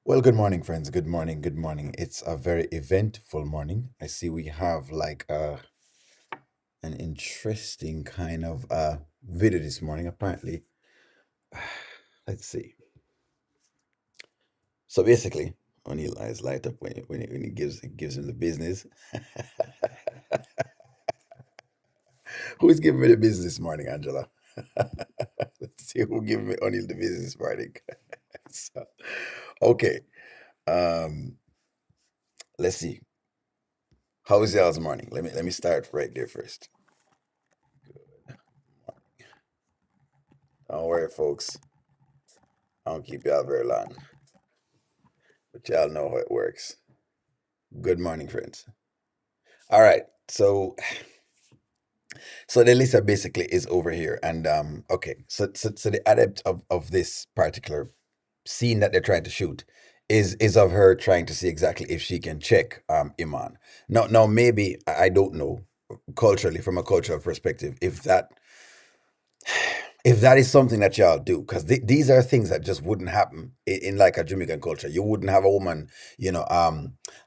Well, good morning, friends. Good morning. Good morning. It's a very eventful morning. I see we have like an interesting kind of video this morning, apparently. Let's see. So basically, O'Neill eyes light up when he gives him the business. Who's giving me the business this morning, Angela? Let's see who giving me O'Neill the business this morning. So, okay. Um, let's see. How was y'all's morning? Let me start right there first. Don't worry, folks. I don't keep y'all very long, but y'all know how it works. Good morning, friends. All right, so Delissa basically is over here, and okay, so the adept of this particular scene that they're trying to shoot is of her trying to see exactly if she can check Iman. Now maybe I don't know culturally from a cultural perspective if that is something that y'all do, because these are things that just wouldn't happen in like a Jamaican culture. You wouldn't have a woman,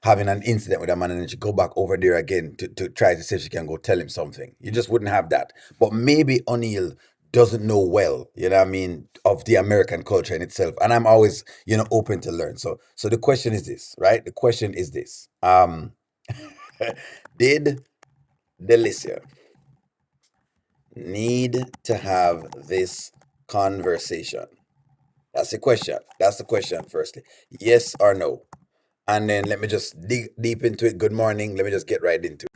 having an incident with a man and then she go back over there again to try to see if she can go tell him something. You just wouldn't have that. But maybe O'Neill doesn't know well, you know what I mean, of the American culture in itself. And I'm always, open to learn. So the question is this, right? The question is this. Did Delicia need to have this conversation? That's the question. That's the question, firstly. Yes or no? And then let me just dig deep into it. Good morning. Let me just get right into it.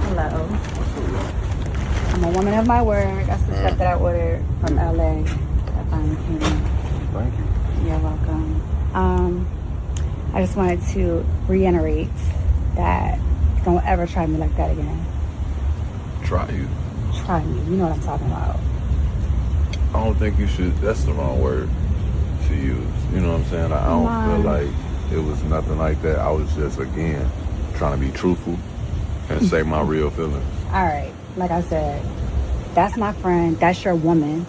Hello. I'm a woman of my word. That's the stuff that I ordered from LA. That finally came in. Thank you. You're welcome. I just wanted to reiterate that don't ever try me like that again. Try you. Try me. You know what I'm talking about. I don't think you should. That's the wrong word to use. You know what I'm saying? I don't feel like it was nothing like that. I was just, again, trying to be truthful and say my real feelings. All right. Like I said, that's my friend. That's your woman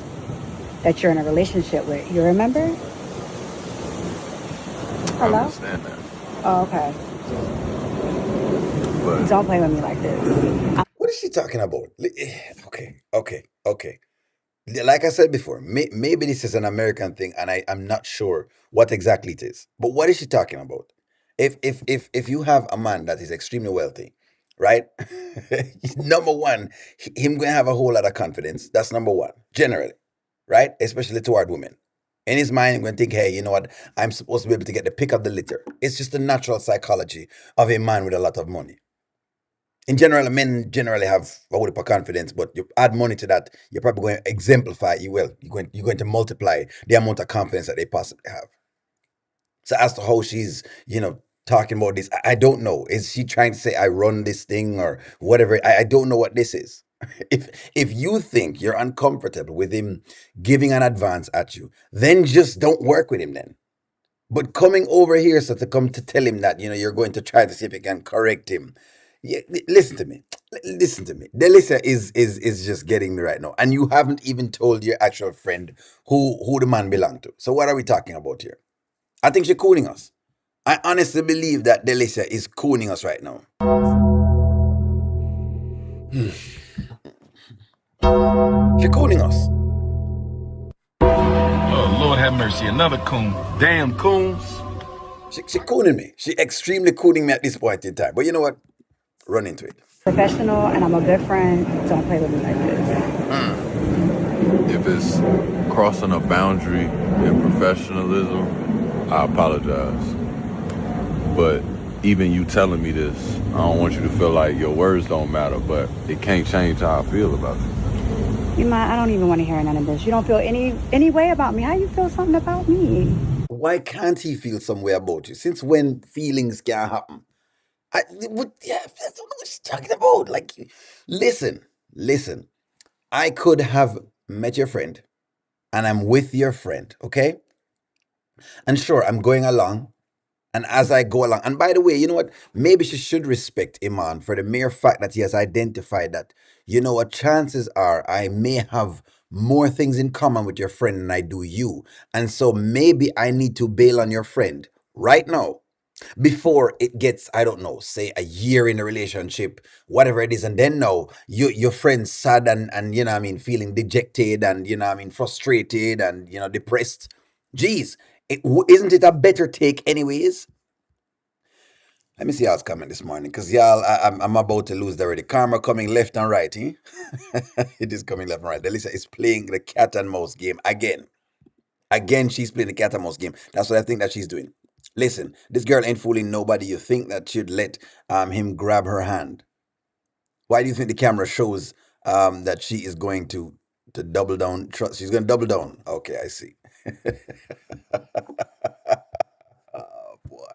that you're in a relationship with. You remember? I Hello? understand that. Oh, okay. But Don't play with me like this. What is she talking about? Okay. Like I said before, maybe this is an American thing, and I'm not sure what exactly it is. But what is she talking about? If you have a man that is extremely wealthy, right? Number one, him going to have a whole lot of confidence. That's number one, generally, right? Especially toward women. In his mind, he's going to think, hey, you know what? I'm supposed to be able to get the pick of the litter. It's just the natural psychology of a man with a lot of money. In general, men generally have a whole heap of confidence, but you add money to that, you're probably going to exemplify. You're going to multiply the amount of confidence that they possibly have. So as to how she's, talking about this, I don't know. Is she trying to say I run this thing or whatever? I don't know what this is. If you think you're uncomfortable with him giving an advance at you, then just don't work with him then. But coming over here, so to come to tell him that, you're going to try to see if you can correct him. Yeah, listen to me. Listen to me. Delissa is just getting me right now. And you haven't even told your actual friend who the man belonged to. So what are we talking about here? I think she's cooning us. I honestly believe that Delicia is cooning us right now. She's cooning us. Oh, Lord have mercy. Another coon. Damn coons. She cooning me. She extremely cooning me at this point in time. But you know what? Run into it. Professional and I'm a good friend. Don't play with me like this. if it's crossing a boundary in professionalism, I apologize. But even you telling me this, I don't want you to feel like your words don't matter, but it can't change how I feel about you. Iman, I don't even want to hear none of this. You don't feel any way about me. How you feel something about me? Why can't he feel some way about you? Since when feelings can happen? Yeah, that's what she's talking about. Like, listen. I could have met your friend, and I'm with your friend, okay? And sure, I'm going along, and as I go along, and by the way, you know what? Maybe she should respect Iman for the mere fact that he has identified that, chances are I may have more things in common with your friend than I do you. And so maybe I need to bail on your friend right now before it gets, I don't know, say a year in a relationship, whatever it is, and then now your friend's sad and you know what I mean, feeling dejected and you know what I mean, frustrated and you know, depressed. Geez, isn't it a better take anyways? Let me see y'all's coming this morning, because y'all, I'm about to lose already. Karma coming left and right, eh? It is coming left and right. Delissa is playing the cat and mouse game again. Again, she's playing the cat and mouse game. That's what I think that she's doing. Listen, this girl ain't fooling nobody. You think that she'd let him grab her hand? Why do you think the camera shows that she is going to double down? Trust, she's going to double down. Okay, I see. Oh boy,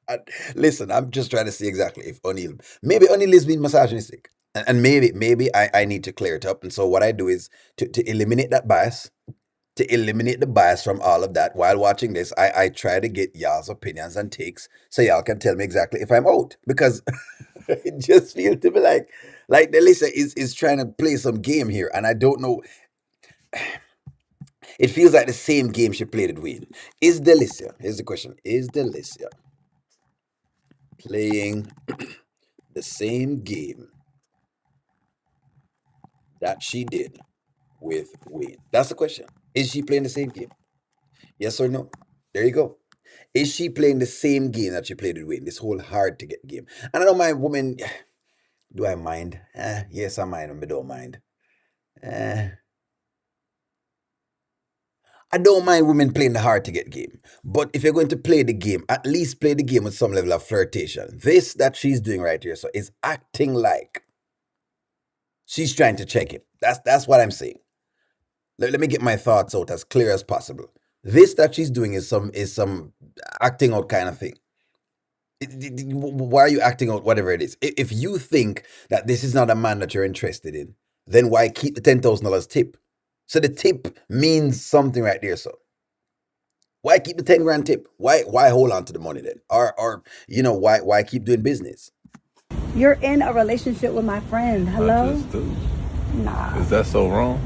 God. Listen, I'm just trying to see exactly if O'Neill, maybe O'Neill is being misogynistic, and maybe I need to clear it up. And so what I do is to eliminate that bias, to eliminate the bias from all of that while watching this, I try to get y'all's opinions and takes so y'all can tell me exactly if I'm out. Because it just feels to be like Delissa is trying to play some game here, and I don't know. It feels like the same game she played with Wayne. Is Delicia, here's the question, is Delicia playing the same game that she did with Wayne? That's the question. Is she playing the same game? Yes or no? There you go. Is she playing the same game that she played with Wayne? This whole hard to get game. And I don't mind women. Do I mind? Yes, I mind, but I don't mind. Eh, I don't mind women playing the hard to get game. But if you're going to play the game, at least play the game with some level of flirtation. This that she's doing right here, so is acting like she's trying to check him. That's what I'm saying. Let me get my thoughts out as clear as possible. This that she's doing is some acting out kind of thing. Why are you acting out whatever it is? If you think that this is not a man that you're interested in, then why keep the $10,000 tip? So the tip means something right there. So why keep the 10 grand tip? Why hold on to the money then? Or you know, why keep doing business? You're in a relationship with my friend. I Hello? just do. Nah. Is that so wrong?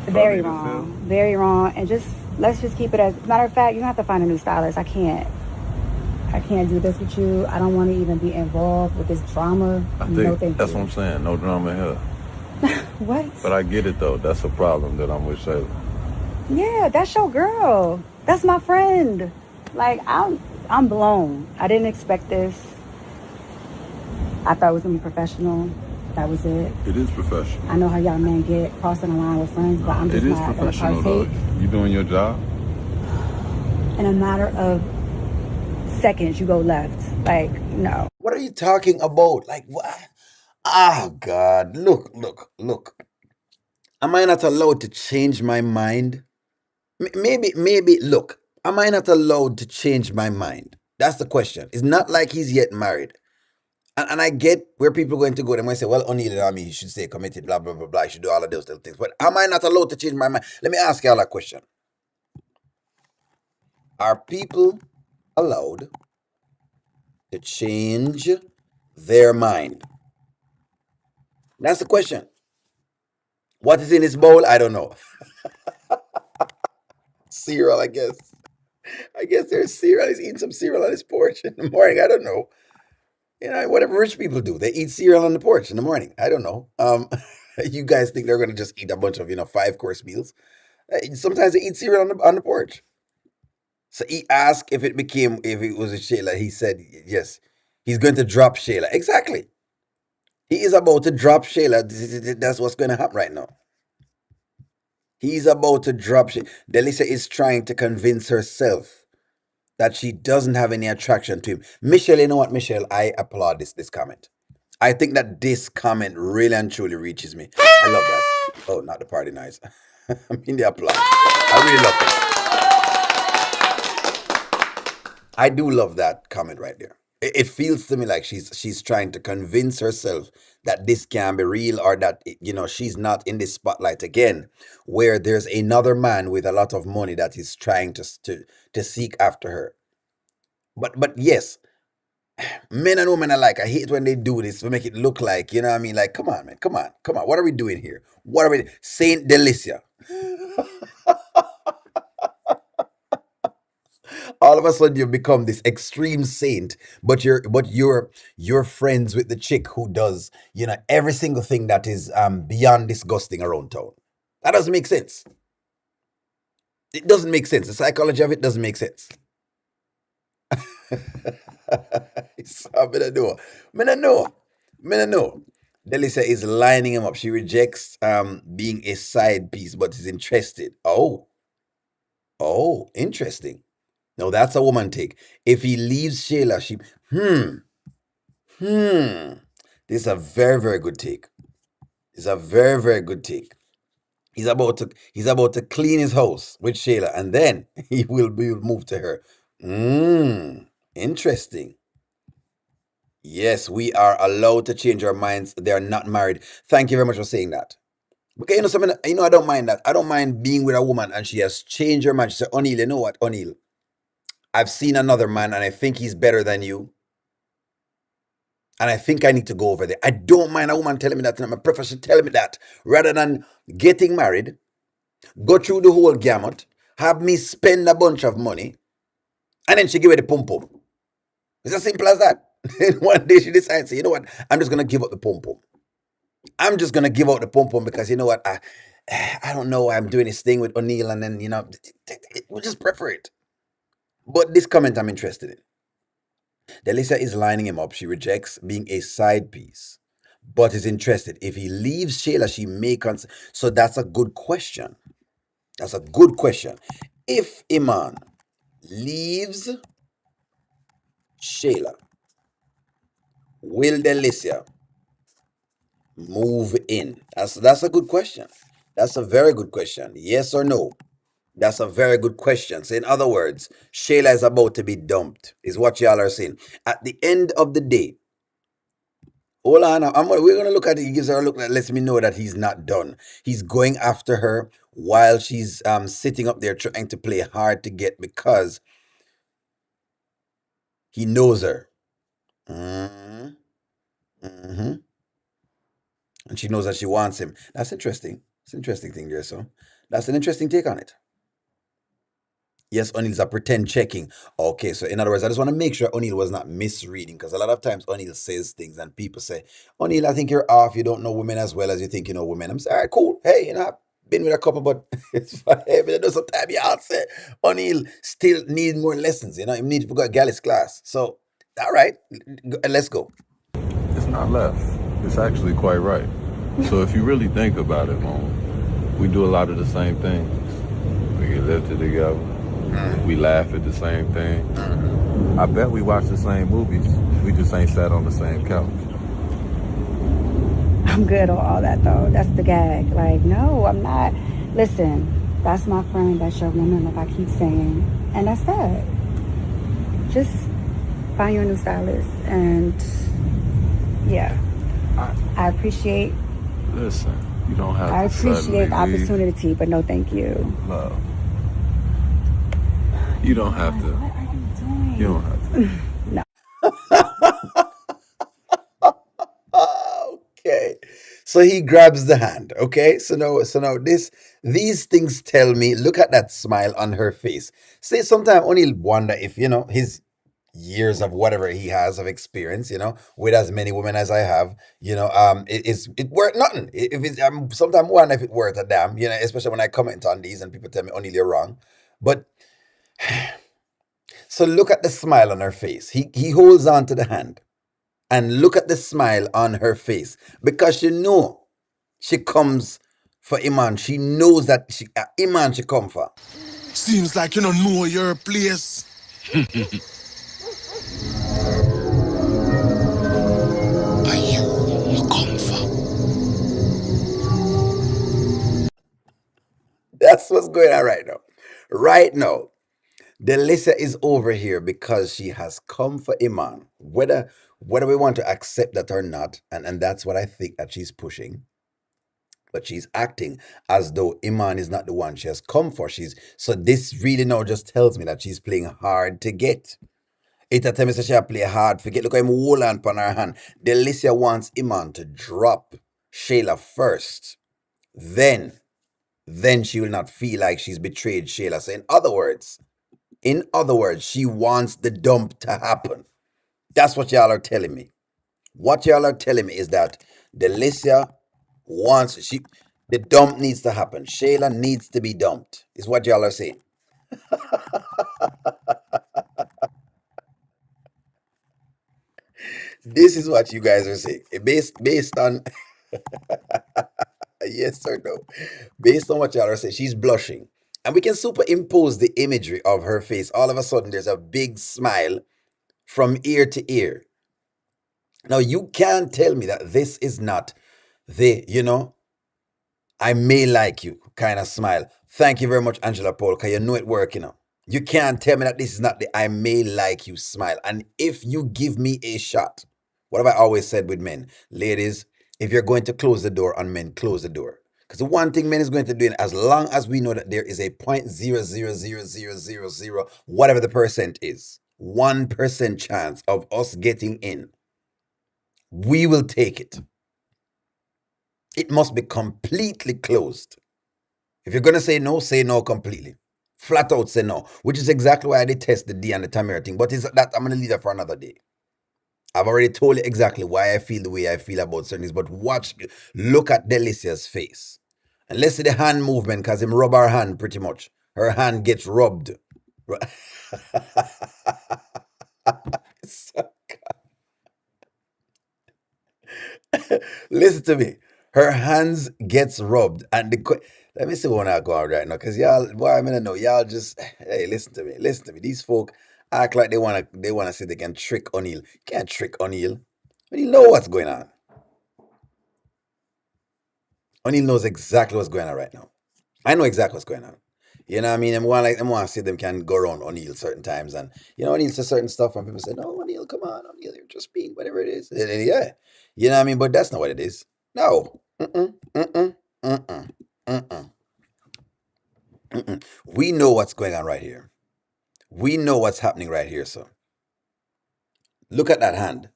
Very wrong. Very wrong. And just let's just keep it as matter of fact, you don't have to find a new stylist. I can't do this with you. I don't want to even be involved with this drama. I think no, thank that's you. what I'm saying. No drama here. What? But I get it though. That's a problem that I'm with Shayla. Yeah, that's your girl. That's my friend. Like I'm blown. I didn't expect this. I thought it was gonna be professional. That was it. It is professional. I know how y'all men get crossing the line with friends, but I'm It just is not gonna professional though. partake. You doing your job? In a matter of seconds, you go left. Like, no. What are you talking about? Like what? Oh God! Look. Am I not allowed to change my mind? Maybe. Look, am I not allowed to change my mind? That's the question. It's not like he's yet married. And I get where people are going to go. They might say, well, O'Neill, I mean, he should stay committed, blah, blah, blah, blah. He should do all of those little things. But am I not allowed to change my mind? Let me ask y'all a question. Are people allowed to change their mind? That's the question. What is in his bowl? I don't know. Cereal, I guess. I guess there's cereal. He's eating some cereal on his porch in the morning. I don't know. You know, whatever rich people do, they eat cereal on the porch in the morning. I don't know. You guys think they're going to just eat a bunch of, you know, 5 course meals? Sometimes they eat cereal on the porch. So he asked if it was a Shayla. He said yes. He's going to drop Shayla. Exactly. He is about to drop Shayla. That's what's going to happen right now. He's about to drop Shayla. Delissa is trying to convince herself that she doesn't have any attraction to him. Michelle, you know what, Michelle? I applaud this comment. I think that this comment really and truly reaches me. I love that. Oh, not the party noise. I mean the applause. I really love it. I do love that comment right there. It feels to me like she's trying to convince herself that this can be real, or that you know, she's not in this spotlight again, where there's another man with a lot of money that is trying to seek after her. But yes, men and women alike, I hate when they do this to make it look like, you know what I mean? Like, come on, man, come on. What are we doing here? What are we Saint Delicia? All of a sudden you become this extreme saint, but you're friends with the chick who does, every single thing that is beyond disgusting around town. That doesn't make sense. It doesn't make sense. The psychology of it doesn't make sense. So I'm gonna know. I'm gonna know. I'm gonna know. Delissa is lining him up. She rejects being a side piece, but is interested. Oh, interesting. Now that's a woman take. If he leaves Shayla, hmm, hmm. This is a very, very good take. It's a very, very good take. He's about to clean his house with Shayla, and then he will move to her. Interesting. Yes, we are allowed to change our minds. They are not married. Thank you very much for saying that. Okay, something, I don't mind that. I don't mind being with a woman and she has changed her mind. She said, O'Neill, you know what, O'Neill? I've seen another man and I think he's better than you. And I think I need to go over there. I don't mind a woman telling me that, and my professor telling me that, rather than getting married, go through the whole gamut, have me spend a bunch of money, and then she give me the pum pum. It's as simple as that. And one day she decides, you know what? I'm just gonna give up the pum pum. I'm just gonna give out the pum pum because you know what? I don't know why I'm doing this thing with O'Neill, and then we'll just prefer it. But this comment I'm interested in. Delissa is lining him up. She rejects being a side piece, but is interested. If he leaves Shayla, she may So that's a good question. That's a good question. If Iman leaves Shayla, will Delicia move in? That's a good question. That's a very good question. Yes or no? That's a very good question. So, in other words, Shayla is about to be dumped, is what y'all are saying. At the end of the day, hold on. We're going to look at it. He gives her a look that lets me know that he's not done. He's going after her while she's sitting up there trying to play hard to get because he knows her. Mm-hmm. Mm-hmm. And she knows that she wants him. That's interesting. It's an interesting thing there, so. That's an interesting take on it. Yes, O'Neill's a pretend checking. Okay, so in other words, I just want to make sure O'Neill was not misreading because a lot of times O'Neill says things and people say, O'Neill, I think you're off. You don't know women as well as you think you know women. I'm saying, all right, cool. Hey, I've been with a couple, but it's fine. Hey, but I know sometimes y'all say O'Neill still need more lessons. You need to go to Gallus class. So, all right, let's go. It's not left. It's actually quite right. So if you really think about it, Mom, we do a lot of the same things. We get lifted together. We laugh at the same thing. I bet we watch the same movies. We just ain't sat on the same couch. I'm good on all that though. That's the gag. Like, no, I'm not. Listen, that's my friend. That's your woman, like I keep saying. And that's that. Just find your new stylist. And yeah, I appreciate. Listen, you don't have to. I appreciate the leave. opportunity, but no thank you. Love. You don't have to. What are you doing? You don't have to. No. Okay. So he grabs the hand. Okay. So now these things tell me, look at that smile on her face. Say sometimes only wonder if, his years of whatever he has of experience, with as many women as I have, it worth nothing. If it's sometimes wonder if it worth a damn, especially when I comment on these and people tell me only you're wrong. But so look at the smile on her face. He holds on to the hand and look at the smile on her face because she comes for Iman. She knows that Iman she come for. Seems like you don't know your place. Are you come for? That's what's going on right now. Right now, Delissa is over here because she has come for Iman. Whether we want to accept that or not, and that's what I think that she's pushing. But she's acting as though Iman is not the one she has come for. So this really now just tells me that she's playing hard to get. It a time she play hard forget. Look how him hold on upon her hand. Delicia wants Iman to drop Shayla first. Then then she will not feel like she's betrayed Shayla. So in other words, she wants the dump to happen. That's what y'all are telling me. What y'all are telling me is that Delicia wants she the dump needs to happen. Shayla needs to be dumped. Is what y'all are saying. This is what you guys are saying. Based on yes or no. Based on what y'all are saying, she's blushing. And we can superimpose the imagery of her face. All of a sudden there's a big smile from ear to ear. Now you can't tell me that this is not the I may like you kind of smile. Thank you very much, Angela Paul, because you know it working. You can't tell me that this is not the I may like you smile. And if you give me a shot, what have I always said with men? Ladies, if you're going to close the door on men, close the door. Because the one thing men is going to do, as long as we know that there is a 0.0000000, whatever the percent is, 1% chance of us getting in, we will take it. It must be completely closed. If you're going to say no completely. Flat out say no, which is exactly why I detest the D and the Tamara thing. But I'm going to leave that for another day. I've already told you exactly why I feel the way I feel about certain things. But look at Delicia's face. And let's see the hand movement, because him rub her hand pretty much. Her hand gets rubbed. Listen to me. Her hands gets rubbed, and let me see what I go on right now, cause y'all, boy, I mean, know y'all just hey, listen to me. These folk act like they wanna say they can trick O'Neill. Can't trick O'Neill. O'Neill know what's going on. O'Neill knows exactly what's going on right now. I know exactly what's going on. You know what I mean? I'm want to see them can go around O'Neill certain times, and O'Neill says certain stuff, and people say, "No, O'Neill, come on, O'Neill, you're just being whatever it is." Yeah, you know what I mean? But that's not what it is. No. Mm-mm, mm-mm, mm-mm, mm-mm, mm-mm. We know what's going on right here. We know what's happening right here, so look at that hand.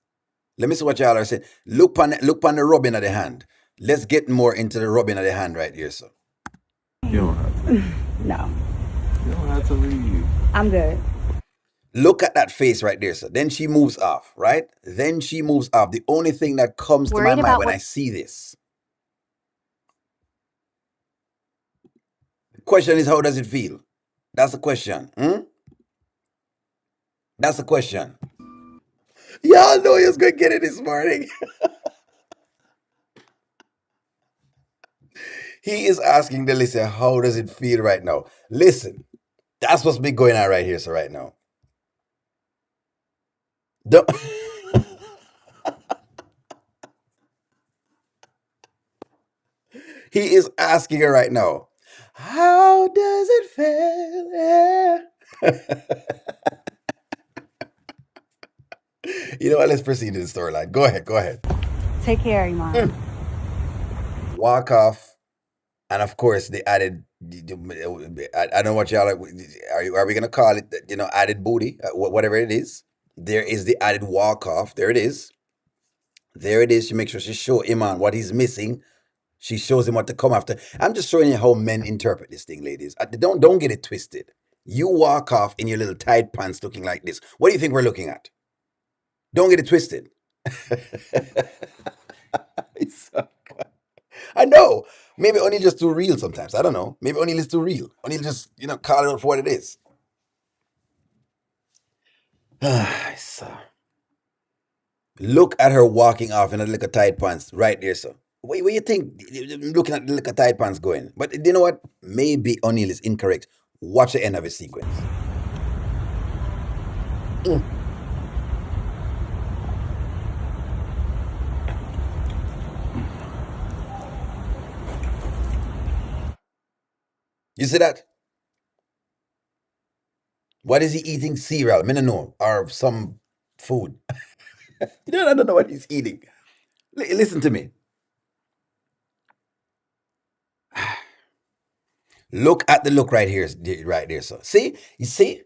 Let me see what y'all are saying. Look on the rubbing of the hand. Let's get more into the rubbing of the hand right here, so. You don't have to. No, You don't have to leave. I'm good. Look at that face right there, so. Then she moves off, right? Then she moves off. The only thing that comes to my mind when I see this. The question is, how does it feel? That's the question. That's the question. Y'all know he was going to get it this morning. He is asking Delissa, how does it feel right now? Listen, that's what's been going on right here, so right now. Don't- he is asking her right now, how does it feel? You know what? Let's proceed to the storyline. Go ahead. Go ahead. Take care, Iman. Walk off. And of course, they added. I don't know what y'all are we gonna call it? Added booty, whatever it is. There is the added walk off. There it is. There it is. She makes sure she show Iman what he's missing. She shows him what to come after. I'm just showing you how men interpret this thing, ladies. Don't get it twisted. You walk off in your little tight pants, looking like this. What do you think we're looking at? Don't get it twisted. I know. Maybe O'Neal just too real sometimes. I don't know. Maybe O'Neal is too real. O'Neal just, call it out for what it is. So, look at her walking off in a little tight pants right there, so. Where you think looking at the little tight pants going? But you know what? Maybe O'Neal is incorrect. Watch the end of his sequence. Mm. You see that? What is he eating? Cereal? I don't know. Or some food. I don't know what he's eating. Listen to me. Look at the look right there. So, see, you see,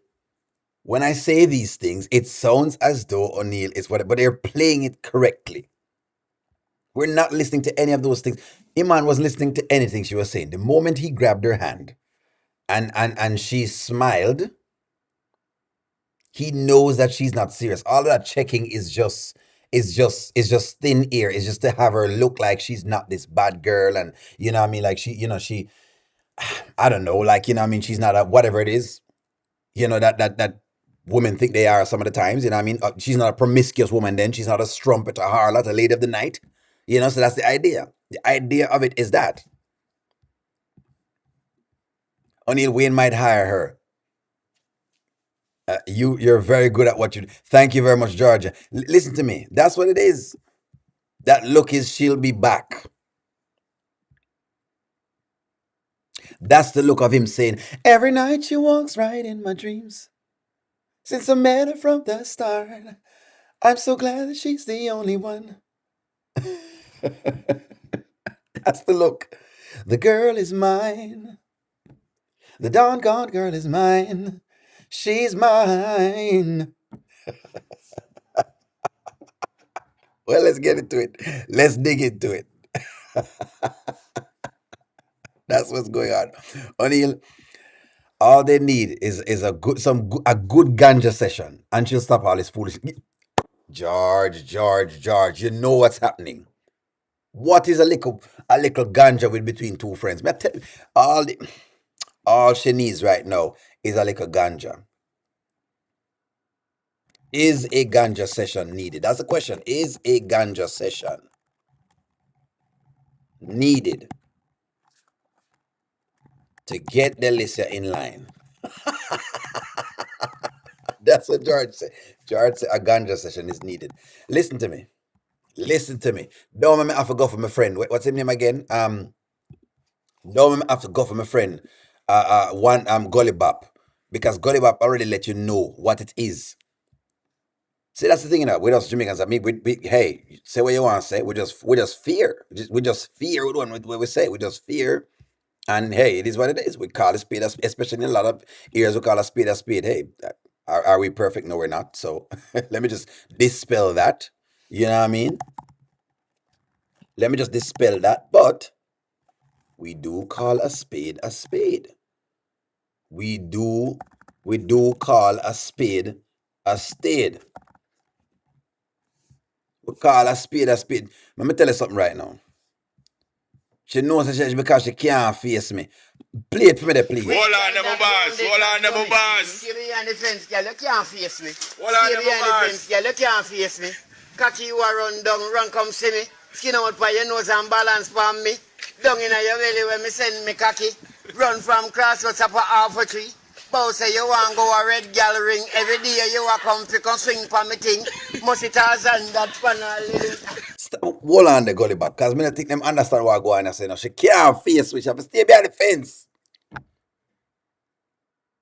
when I say these things, it sounds as though O'Neal is what, but they're playing it correctly. We're not listening to any of those things. Iman was listening to anything she was saying. The moment he grabbed her hand and she smiled, he knows that she's not serious. All of that checking is just thin air. It's just to have her look like she's not this bad girl, and you know what I mean, like she I don't know, like you know what I mean, she's not a whatever it is, that women think they are some of the times, you know what I mean? She's not a promiscuous woman then, she's not a strumpet, a harlot, a lady of the night. So that's the idea. The idea of it is that O'Neill Wayne might hire her. You're very good at what you do. Thank you very much, Georgia. Listen to me. That's what it is. That look is she'll be back. That's the look of him saying, every night she walks right in my dreams. Since I met her from the start, I'm so glad that she's the only one. That's the look. The girl is mine. The dawn gone girl is mine. She's mine. Well, let's get into it. Let's dig into it. That's what's going on. O'Neill, all they need is a good ganja session, and she'll stop all this foolish. George, you know what's happening. What is a little ganja with between two friends? Me tell you, all she needs right now is a little ganja. Is a ganja session needed? That's the question. Is a ganja session needed to get Delicia in line? That's what George said. George said a ganja session is needed. Listen to me. Listen to me. Don't make me have to go for my friend. What's his name again? Don't make me have to go for my friend. One Gully Bop. Because Gully Bop already let you know what it is. See, that's the thing, with us Jamaicans. I mean, hey, say what you want to say. We just fear. We just fear. We don't what we say. We just fear. And hey, it is what it is. We call a spade a spade, especially in a lot of areas. We call a spade a spade. Hey, are we perfect? No, we're not. So let me just dispel that. You know what I mean? Let me just dispel that. But we do call a spade a spade. We do call a spade a spade. We call a spade a spade. Let me tell you something right now. She knows that because she can't face me. Play it for me there, please. Hold on, them boss. Hold on, them boss. See behind the fence, girl, you can't face me. Hold on, See them behind the boss. fence, girl, you can't face me. Cocky, you are run down, run come see me. Skin out by your nose and balance for me. Down in your belly when me send me cocky. Run from crossroads up a half a tree. Bow say you want go a red gal ring. Every day you a come to come swing for me thing. Must it has and that panel. Hold on the gully back, because I think them understand what I go on and say now. She can't face me. She have to stay behind the fence.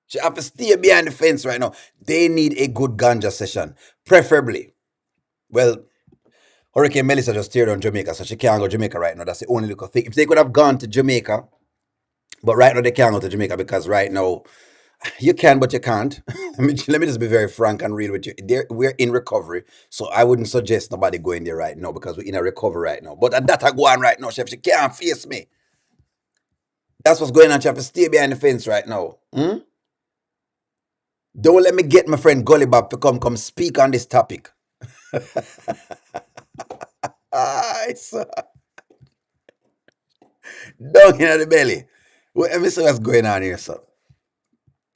She have to stay behind the fence right now. They need a good ganja session. Preferably. Well, Hurricane Melissa just teared on Jamaica, so she can't go to Jamaica right now. That's the only little thing. If they could have gone to Jamaica, but right now they can't go to Jamaica because right now you can, but you can't. Let me just be very frank and real with you. We're in recovery, so I wouldn't suggest nobody going there right now because we're in a recovery right now. But that I go on right now, chef. She can't face me. That's what's going on, chef. Stay behind the fence right now. Don't let me get my friend Gully Bob to come speak on this topic. It's down in the belly. Let me see what's going on here, so.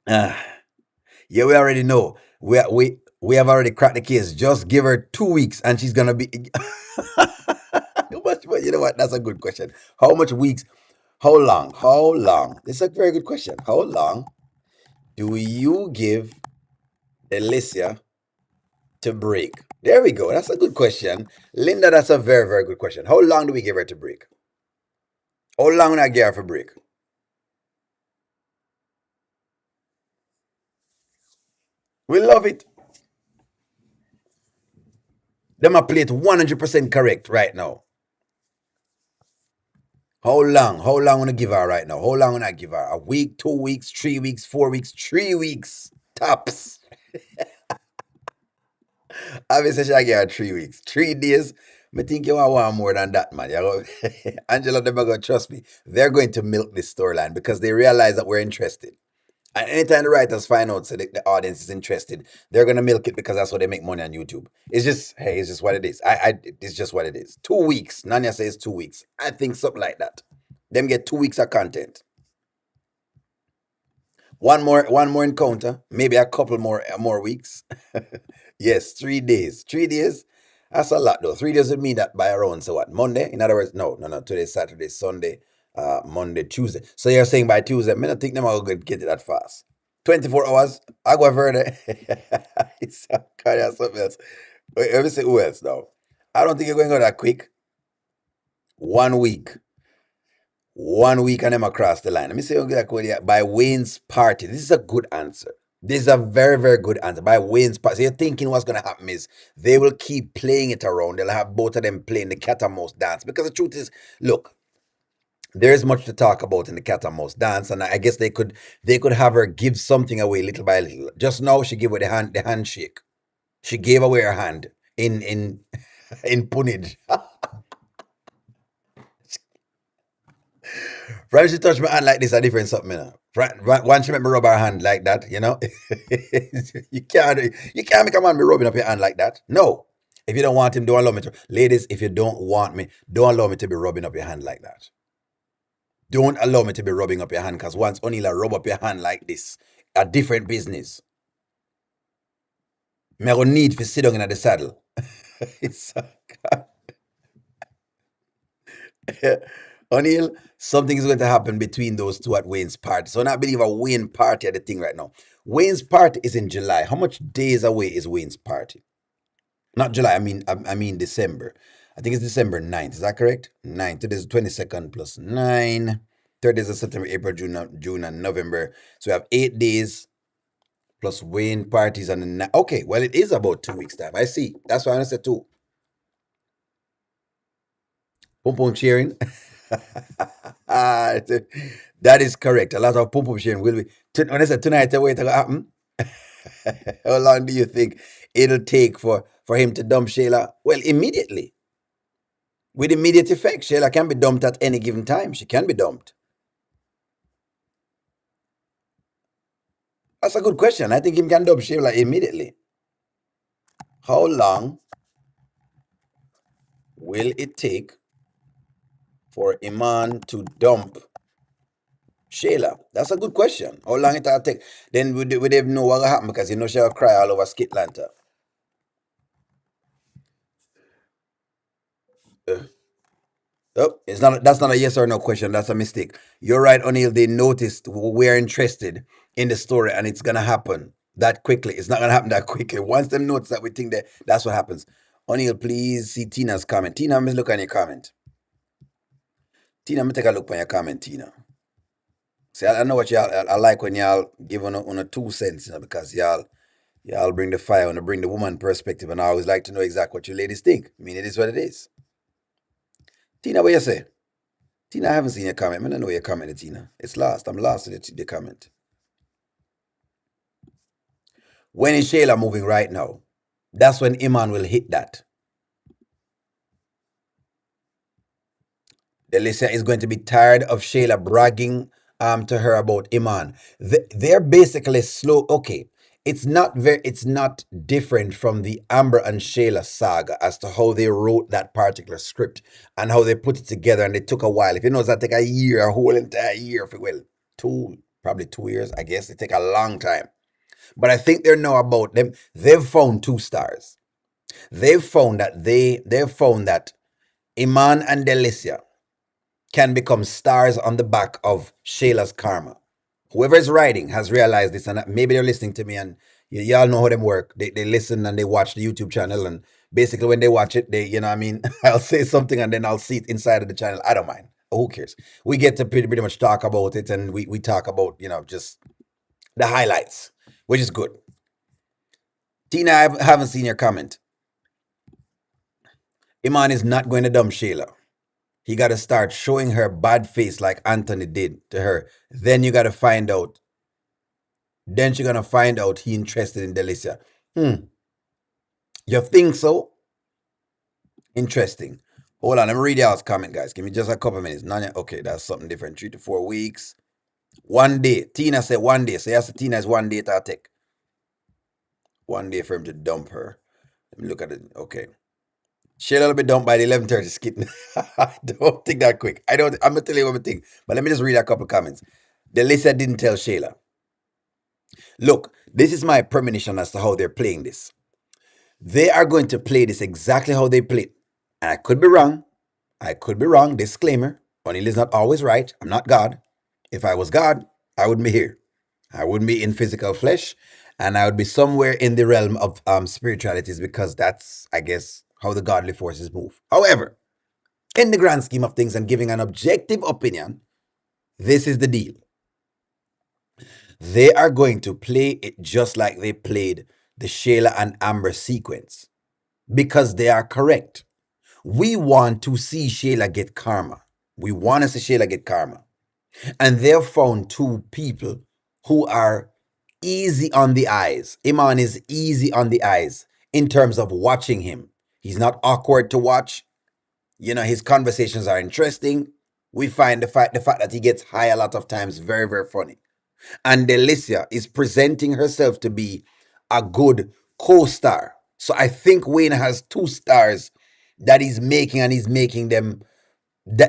Ah. Yeah, we already know. We have already cracked the case. Just give her 2 weeks and she's gonna be. But you know what? That's a good question. How much weeks? How long? How long? It's a very good question. How long do you give Delicia to break? There we go. That's a good question. Linda, that's a very, very good question. How long do we give her to break? How long do I give her for break? We love it. Them a play it 100% correct right now. How long? How long wanna give her right now? How long wanna I give her? A week, 2 weeks, 3 weeks, 4 weeks, 3 weeks tops. Obviously, she give her 3 weeks, 3 days. Me think you want more than that, man. Angela, they're going to trust me. They're going to milk this storyline because they realize that we're interested. And anytime the writers find out so the audience is interested, they're gonna milk it because that's how they make money on YouTube. It's just, hey, it's just what it is. It's just what it is. 2 weeks. Nanya says 2 weeks. I think something like that. Them get 2 weeks of content. One more encounter, maybe a couple more weeks. Yes, 3 days. 3 days. That's a lot though. 3 days would mean that by around so what? Monday? In other words, no, no, no. Today's Saturday, Sunday, Monday, Tuesday. So you're saying by Tuesday, I don't think them will get it that fast. 24 hours. I go further. It's kind of something else. Wait, let me say who else now. I don't think you're going to go that quick. 1 week. 1 week and them across the line. Let me say by Wayne's party. This is a good answer. This is a very, very good answer. By Wayne's party. So you're thinking what's going to happen is they will keep playing it around. They'll have both of them playing the cat and mouse dance. Because the truth is, look, there is much to talk about in the cat and mouse dance, and I guess they could have her give something away little by little. Just now, she gave away the handshake. She gave away her hand in in punage. Right, she touched my hand like this, a different something, you know. Right, once she make me rub her hand like that, you know. You can't make a man be rubbing up your hand like that. No. If you don't want him, don't allow me to. Ladies, if you don't want me, don't allow me to be rubbing up your hand like that. Don't allow me to be rubbing up your hand, because once Onila rub up your hand like this, a different business. Me go need to sit down in the saddle. It's O'Neill, something is going to happen between those two at Wayne's party. So I believe a Wayne party at the thing right now. Wayne's party is in July. How much days away is Wayne's party? Not July, I mean December. I think it's December 9th. Is that correct? 9th. It is 22nd plus 9. 3rd days of September, April, June, and November. So we have 8 days plus Wayne parties on the night. Okay, well, it is about 2 weeks' time. I see. That's why I said two. Pum pum sharing. Ah, that is correct. A lot of pum pum sharing will be. When I said tonight, wait to happen. How long do you think it'll take for him to dump Shayla? Well, immediately. With immediate effect, Shayla can be dumped at any given time. She can be dumped. That's a good question. I think him can dump Shayla immediately. How long will it take for Iman to dump Shayla? That's a good question. How long it'll take? Then we don't know what will happen because you know she'll cry all over Skitlanta. Oh, that's not a yes or no question. That's a mistake. You're right, O'Neill. They noticed we're interested in the story and it's gonna happen that quickly. It's not gonna happen that quickly. Once them notice that we think that's what happens. O'Neill, please see Tina's comment. Tina, let me look on your comment. Tina, let me take a look on your comment, Tina. See, I know what y'all. I like when y'all give on a 2 cents, because y'all bring the fire and bring the woman perspective, and I always like to know exactly what you ladies think. I mean, it is what it is. Tina, what you say? Tina, I haven't seen your comment. I don't know your comment, Tina. It's lost. I'm lost in the comment. When is Shayla moving right now? That's when Iman will hit that. Delissa is going to be tired of Shayla bragging to her about Iman. They're basically slow. Okay, it's not different from the Amber and Shayla saga as to how they wrote that particular script and how they put it together, and it took a while. If you know, that take a year, a whole entire year, if you will. Probably 2 years, I guess. It take a long time. But I think they're now about them. They've found two stars. They've found that Iman and Delicia can become stars on the back of Shayla's karma. Whoever is writing has realized this, and maybe they're listening to me, and y'all know how them work. They listen and they watch the YouTube channel, and basically when they watch it, you know what I mean, I'll say something and then I'll see it inside of the channel. I don't mind. Who cares? We get to pretty much talk about it, and we talk about, just the highlights, which is good. Tina, I haven't seen your comment. Iman is not going to dump Shayla. He got to start showing her bad face like Anthony did to her. Then you got to find out. Then she's going to find out he interested in Delicia. You think so? Interesting. Hold on, let me read y'all's comment, guys. Give me just a couple minutes. Nanya, okay, that's something different. 3 to 4 weeks. 1 day. Tina said 1 day. So yes, Tina is 1 day to take. 1 day for him to dump her. Let me look at it. Okay. Shayla will be dumped by the 11:30 skit. I don't think that quick. I don't. I'm gonna tell you what I think. But let me just read a couple comments. Delissa didn't tell Shayla. Look, this is my premonition as to how they're playing this. They are going to play this exactly how they play. And I could be wrong. I could be wrong. Disclaimer. O'Neill is not always right. I'm not God. If I was God, I wouldn't be here. I wouldn't be in physical flesh. And I would be somewhere in the realm of spiritualities because that's, I guess, how the godly forces move. However, in the grand scheme of things and giving an objective opinion, this is the deal. They are going to play it just like they played the Shayla and Amber sequence because they are correct. We want to see Shayla get karma. We want to see Shayla get karma. And they've found two people who are easy on the eyes. Iman is easy on the eyes in terms of watching him. He's not awkward to watch. You know, his conversations are interesting. We find the fact that he gets high a lot of times very, very funny. And Delicia is presenting herself to be a good co-star. So I think Wayne has two stars that he's making, and he's making them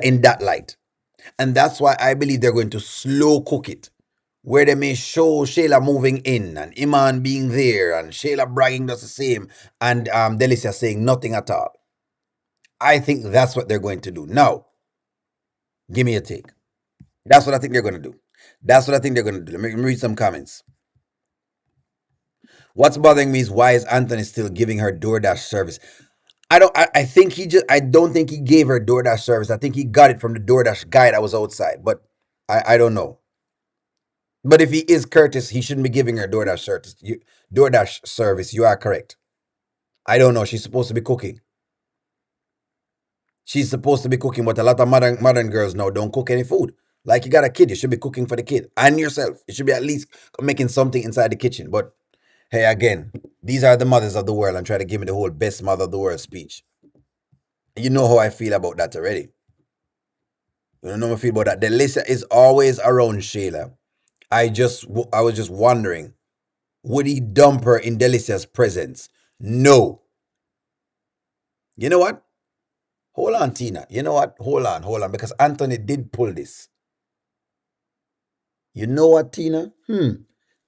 in that light. And that's why I believe they're going to slow cook it, where they may show Shayla moving in and Iman being there and Shayla bragging just the same and Delicia saying nothing at all. I think that's what they're going to do. Now, give me a take. That's what I think they're going to do. That's what I think they're going to do. Let me read some comments. What's bothering me is why is Anthony still giving her DoorDash service? I think I don't think he gave her DoorDash service. I think he got it from the DoorDash guy that was outside, but I don't know. But if he is courteous, he shouldn't be giving her DoorDash service. You are correct. I don't know. She's supposed to be cooking. She's supposed to be cooking, but a lot of modern girls now don't cook any food. Like you got a kid, you should be cooking for the kid and yourself. You should be at least making something inside the kitchen. But hey, again, these are the mothers of the world and try to give me the whole best mother of the world speech. You know how I feel about that already. You don't know how I feel about that. Delissa is always around Shayla. I was just wondering, would he dump her in Delicia's presence? No. You know what? Hold on, Tina. You know what? Hold on, because Anthony did pull this. You know what, Tina?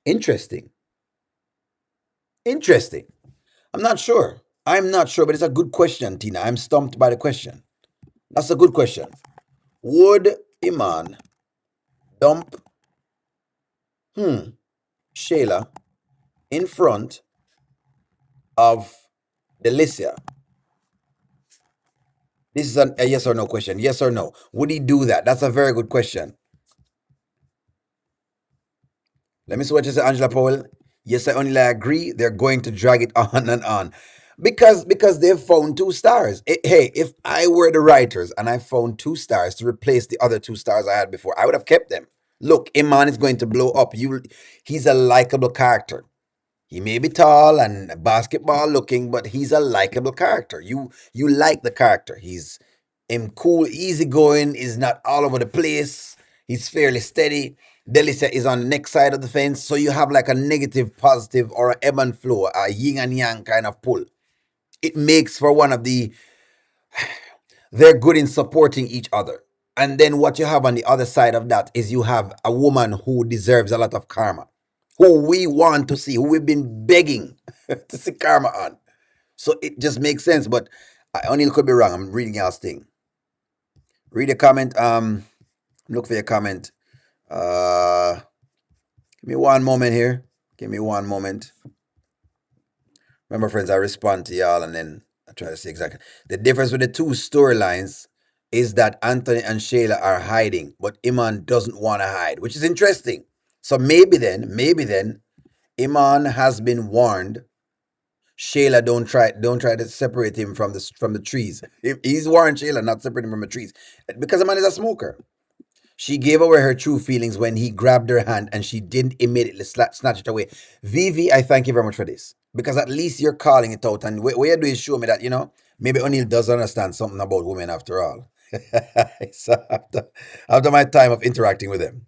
Interesting. Interesting. I'm not sure. I'm not sure, but it's a good question, Tina. I'm stumped by the question. That's a good question. Would Iman dump Shayla in front of Delicia? This is a yes or no question. Yes or no? Would he do that? That's a very good question. Let me see what you say, Angela Powell. Yes, I only agree. They're going to drag it on and on. Because they've found two stars. Hey, if I were the writers and I found two stars to replace the other two stars I had before, I would have kept them. Look, Iman is going to blow up. He's a likable character. He may be tall and basketball looking, but he's a likable character. You like the character. He's cool, easygoing, is not all over the place. He's fairly steady. Delissa is on the next side of the fence, so you have like a negative, positive, or a ebb and flow, a yin and yang kind of pull. It makes for one of the they're good in supporting each other. And then what you have on the other side of that is you have a woman who deserves a lot of karma, who we want to see, who we've been begging to see karma on. So it just makes sense. But I only could be wrong. I'm reading y'all's thing. Read a comment. Look for your comment. Give me one moment here. Give me one moment. Remember, friends, I respond to y'all and then I try to see exactly. The difference with the two storylines is that Anthony and Shayla are hiding, but Iman doesn't want to hide, which is interesting. So maybe then, Iman has been warned. Shayla, don't try to separate him from the trees. He's warned Shayla not separate him from the trees because the man is a smoker. She gave away her true feelings when he grabbed her hand and she didn't immediately snatch it away. Vivi, I thank you very much for this. because at least you're calling it out, and what you do is show me that maybe O'Neill does understand something about women after all. So after my time of interacting with him.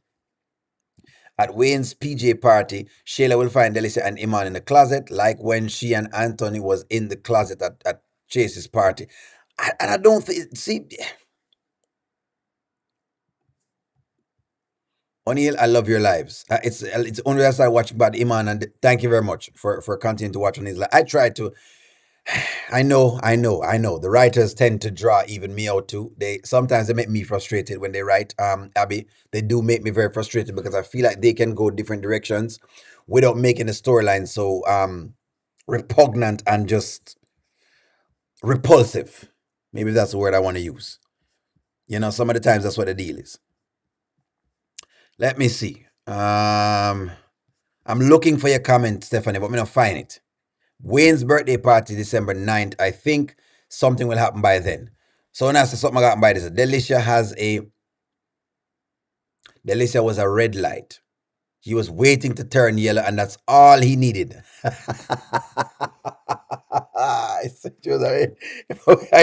At Wayne's PJ party, Shayla will find Delicia and Iman in the closet, like when she and Anthony was in the closet at Chase's party. And I don't think, see, O'Neill, I love your lives. It's only as I watch Bad Iman, and thank you very much for continuing to watch O'Neill's life. I try to. I know. The writers tend to draw even me out too. They sometimes they make me frustrated when they write. Abby, they do make me very frustrated because I feel like they can go different directions without making the storyline so repugnant and just repulsive. Maybe that's the word I want to use. Some of the times that's what the deal is. Let me see. I'm looking for your comment, Stephanie, but I'm not find it. Wayne's birthday party, December 9th. I think something will happen by then. So when I say something will happen by this, Delicia was a red light. He was waiting to turn yellow, and that's all he needed. I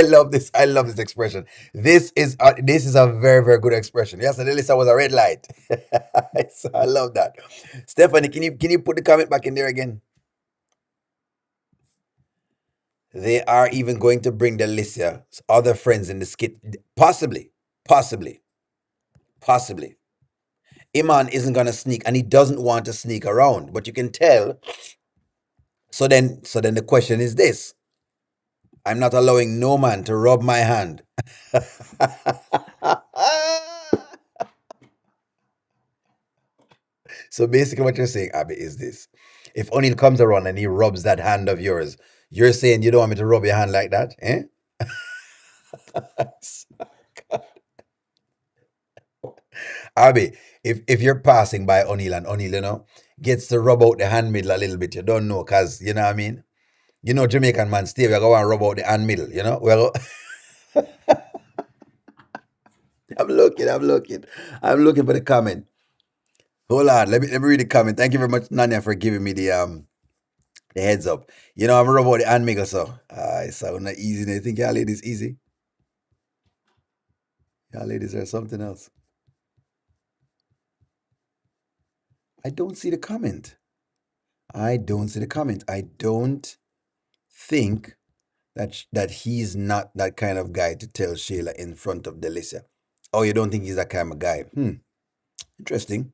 love this. I love this expression. This is a very very good expression. Yes, Delissa was a red light. So I love that. Stephanie, can you put the comment back in there again? They are even going to bring Delicia's other friends in the skit. Possibly, possibly, possibly. Iman isn't gonna sneak, and he doesn't want to sneak around. But you can tell. So then the question is this: I'm not allowing no man to rub my hand. So basically, what you're saying, Abby, is this: if O'Neill comes around and he rubs that hand of yours, you're saying you don't want me to rub your hand like that, eh? Abby, if you're passing by O'Neill and O'Neill, gets to rub out the hand middle a little bit, you don't know, cause you know what I mean. Jamaican man, Steve, you go and rub out the hand middle, Well, I'm looking for the comment. Hold on, let me read the comment. Thank you very much, Nanya, for giving me the heads up. I'm a rub out the hand middle, so it sound not easy. You think y'all ladies easy? Y'all ladies are something else. I don't see the comment. I don't see the comment. I don't think that he's not that kind of guy to tell Shayla in front of Delissa. Oh, you don't think he's that kind of guy? Interesting.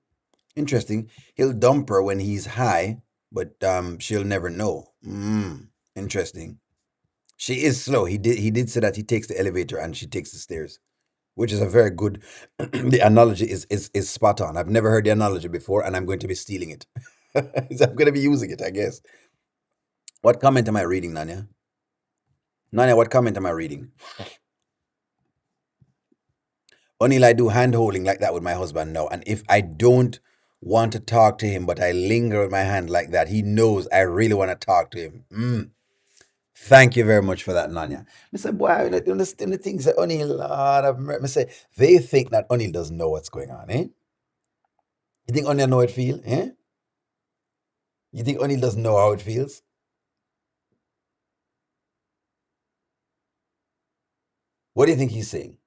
Interesting. He'll dump her when he's high, but she'll never know. Interesting. She is slow. He did say that he takes the elevator and she takes the stairs, which is a very good. The analogy is spot on. I've never heard the analogy before, and I'm going to be stealing it. I'm going to be using it, I guess. What comment am I reading, Nanya? Nanya, what comment am I reading? Until I do hand holding like that with my husband now. And if I don't want to talk to him, but I linger with my hand like that, he knows I really want to talk to him. Thank you very much for that, Nanya. I say, boy, I don't understand the things that O'Neill, Lord have mercy. I say, they think that O'Neill doesn't know what's going on, eh? You think O'Neill know how it feel, eh? You think O'Neill doesn't know how it feels? What do you think he's saying?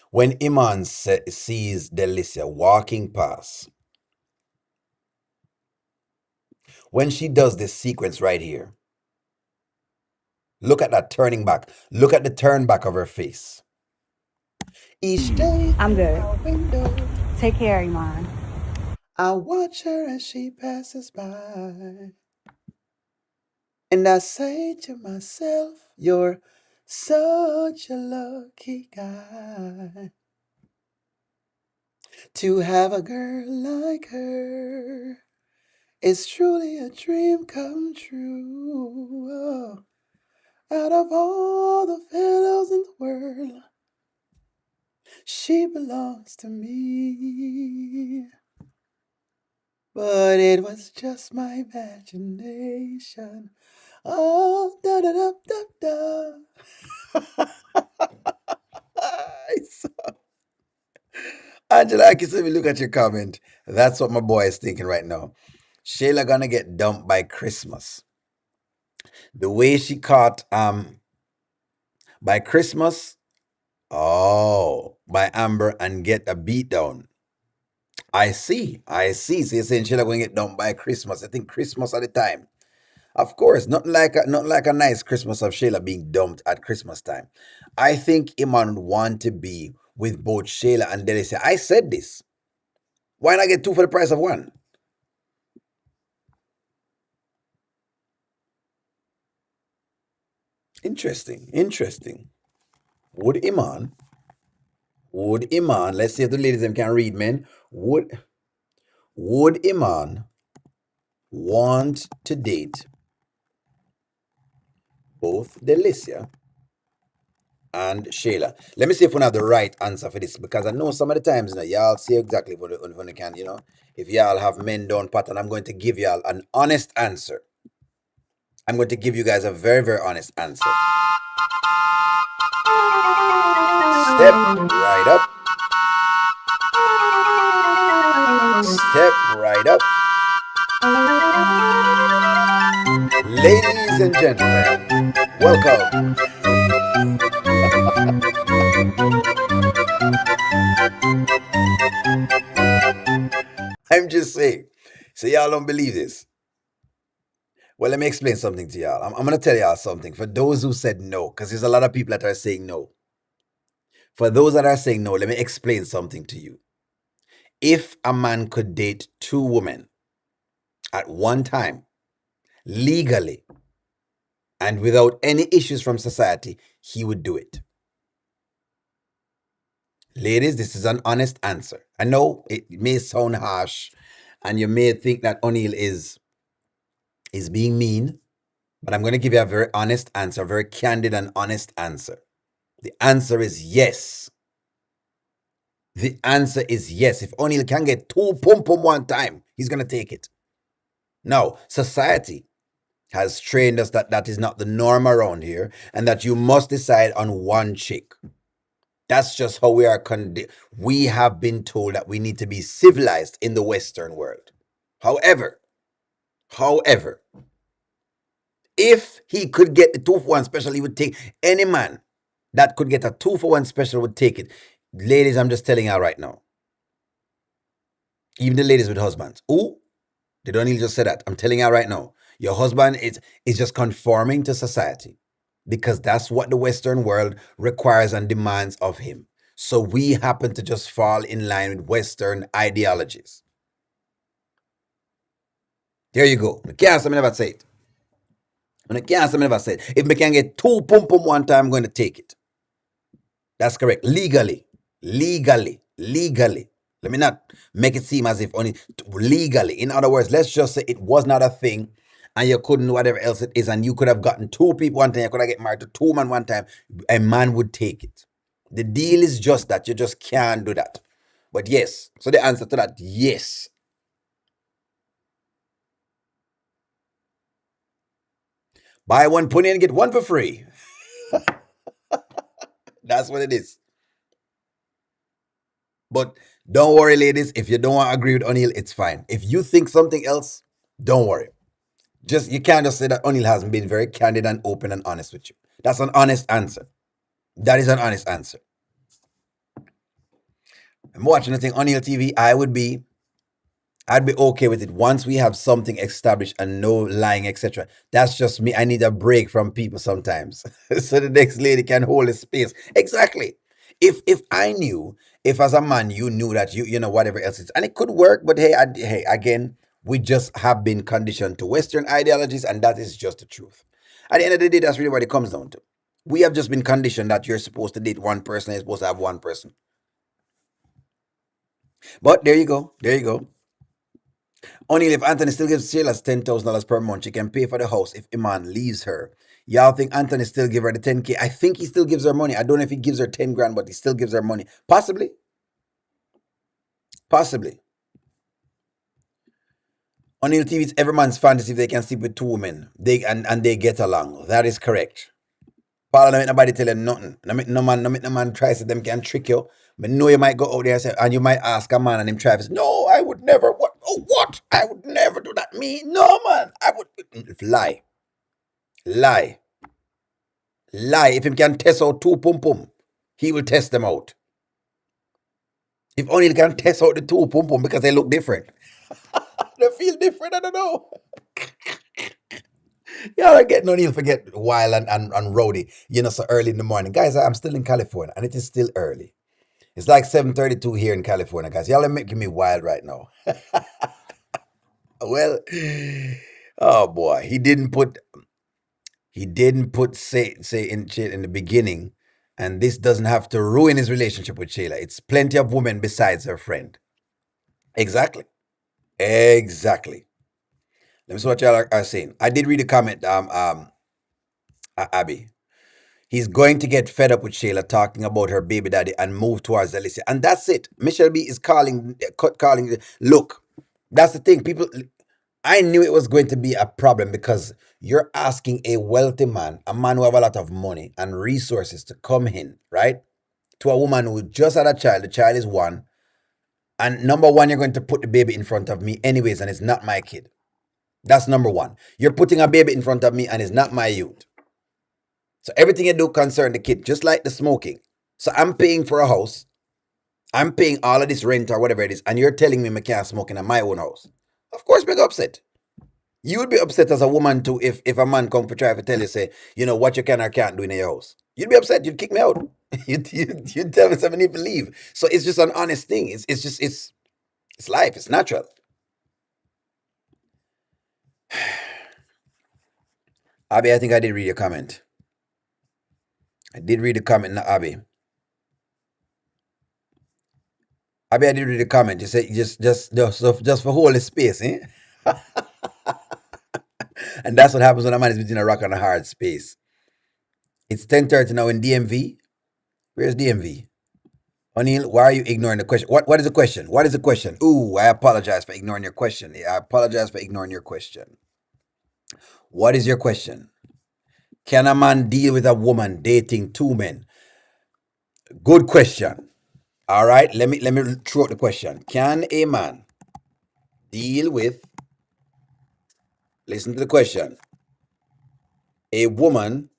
When Iman sees Delicia walking past, when she does this sequence right here, look at that turning back. Look at the turn back of her face. Each day I'm through good. my window, Take care, Iman. I watch her as she passes by. And I say to myself, you're such a lucky guy to have a girl like her. It's truly a dream come true. Oh, out of all the fellows in the world, she belongs to me. But it was just my imagination. Oh, da da da da da. Angela, I can see me look at your comment. That's what my boy is thinking right now. Shayla gonna get dumped by Christmas. The way she caught by Christmas, oh, by Amber and get a beat down. I see. I see. So you're saying Shayla going to get dumped by Christmas. I think Christmas at the time. Of course, not like a nice Christmas of Shayla being dumped at Christmas time. I think Iman would want to be with both Shayla and Delicia. I said this. Why not get two for the price of one? Interesting. Interesting. Would Iman, let's see if the ladies them can read, men. Would Iman want to date both Delicia and Shayla? Let me see if we have the right answer for this, because I know some of the times y'all see exactly when you can, if y'all have men down pat, and I'm going to give y'all an honest answer. I'm going to give you guys a very, very honest answer. Step right up. Step right up. Ladies and gentlemen, welcome. I'm just saying. So y'all don't believe this. Well, let me explain something to y'all. I'm going to tell y'all something. For those who said no, because there's a lot of people that are saying no. For those that are saying no, let me explain something to you. If a man could date two women at one time, legally, and without any issues from society, he would do it. Ladies, this is an honest answer. I know it may sound harsh, and you may think that O'Neill is being mean, but I'm going to give you a very honest answer, a very candid and honest answer. The answer is yes. The answer is yes. If O'Neill can get two pum pum one time, he's going to take it. Now, society has trained us that that is not the norm around here, and that you must decide on one chick. That's just how we are. We have been told that we need to be civilized in the Western world. However, if he could get the 2-for-1 special, he would take any man that could get a 2-for-1 special would take it. Ladies, I'm just telling you right now. Even the ladies with husbands. Ooh, they don't even just say that. I'm telling you right now. Your husband is just conforming to society, because that's what the Western world requires and demands of him. So we happen to just fall in line with Western ideologies. There you go. I can't say I never say it. I can't say I never say it. If I can get two pum pum one time, I'm going to take it. That's correct. Legally. Let me not make it seem as if only legally. In other words, let's just say it was not a thing, and you couldn't whatever else it is, and you could have gotten two people one time, you could have get married to two men one time, a man would take it. The deal is just that you just can't do that. But yes, so the answer to that, yes. Buy one pony and get one for free. That's what it is. But don't worry, ladies. If you don't want to agree with O'Neill, it's fine. If you think something else, don't worry. Just you can't just say that O'Neill hasn't been very candid and open and honest with you. That's an honest answer. That is an honest answer. I'm watching the thing O'Neill TV. I'd be okay with it once we have something established and no lying, etc. That's just me. I need a break from people sometimes, so the next lady can hold a space. Exactly. If I knew, if as a man you knew that you know whatever else is, and it could work, but hey, again, we just have been conditioned to Western ideologies, and that is just the truth. At the end of the day, that's really what it comes down to. We have just been conditioned that you're supposed to date one person, you're supposed to have one person. But there you go. There you go. Only if Anthony still gives Shayla $10,000 per month, she can pay for the house if Iman leaves her. Y'all think Anthony still give her the 10K? I think he still gives her money. I don't know if he gives her 10 grand, but he still gives her money. Possibly. Possibly. O'Neill TV, it's every man's fantasy if they can sleep with two women. And they get along. That is correct. Paul, don't make nobody tell them nothing. No man try to them can trick you. But know you might go out there and you might ask a man and him try to say, no, I would never. What? Oh, what? I would never do that. Me, no, man. I would lie, lie, lie. If him can test out two pum pum, he will test them out. If only he can test out the two pum pum because they look different. They feel different. I don't know. Y'all are getting on. He'll forget wild and rowdy. So early in the morning, guys. I'm still in California, and it is still early. It's like 7:32 here in California, guys. Y'all are making me wild right now. Well, oh boy, he didn't put say in the beginning, and this doesn't have to ruin his relationship with Shayla. It's plenty of women besides her friend. Exactly. Exactly. Let me see what y'all are saying. I did read a comment, Abby. He's going to get fed up with Shayla talking about her baby daddy and move towards Delicia. And that's it. Michelle B is calling. Look, that's the thing. People, I knew it was going to be a problem because you're asking a wealthy man, a man who have a lot of money and resources to come in, right? To a woman who just had a child. The child is one. And number one, you're going to put the baby in front of me anyways, and it's not my kid. That's number one. You're putting a baby in front of me and it's not my youth. So everything you do concern the kid, just like the smoking. So I'm paying for a house. I'm paying all of this rent or whatever it is, and you're telling me I can't smoke in my own house. Of course, make upset. You would be upset as a woman too if a man come for try to tell you, say, what you can or can't do in your house. You'd be upset. You'd kick me out. You'd tell me something if you leave. So it's just an honest thing. It's life. It's natural. Abby, I think I did read your comment. I did read the comment, not Abby. Abby, I did read the comment. You say just for holding space, eh? And that's what happens when a man is between a rock and a hard space. It's 10:30 now in DMV. Where's DMV? O'Neill, why are you ignoring the question? What is the question? What is the question? Ooh, I apologize for ignoring your question. Yeah, I apologize for ignoring your question. What is your question? Can a man deal with a woman dating two men? Good question. All right, let me throw out the question. Can a man deal with, listen to the question, a woman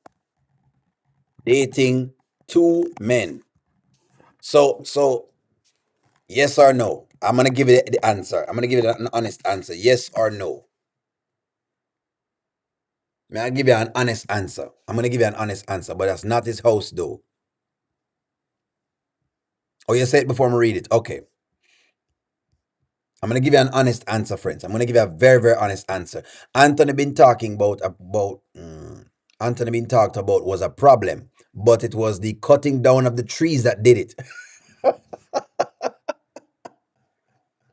dating two men? So yes or no? I'm gonna give it the answer. I'm gonna give it an honest answer. Yes or no? May I give you an honest answer? I'm gonna give you an honest answer, but that's not his house though. Oh, you said it before I read it. Okay. I'm gonna give you an honest answer, friends. I'm gonna give you a very, very honest answer. Anthony been talking Anthony been talked about was a problem, but it was the cutting down of the trees that did it.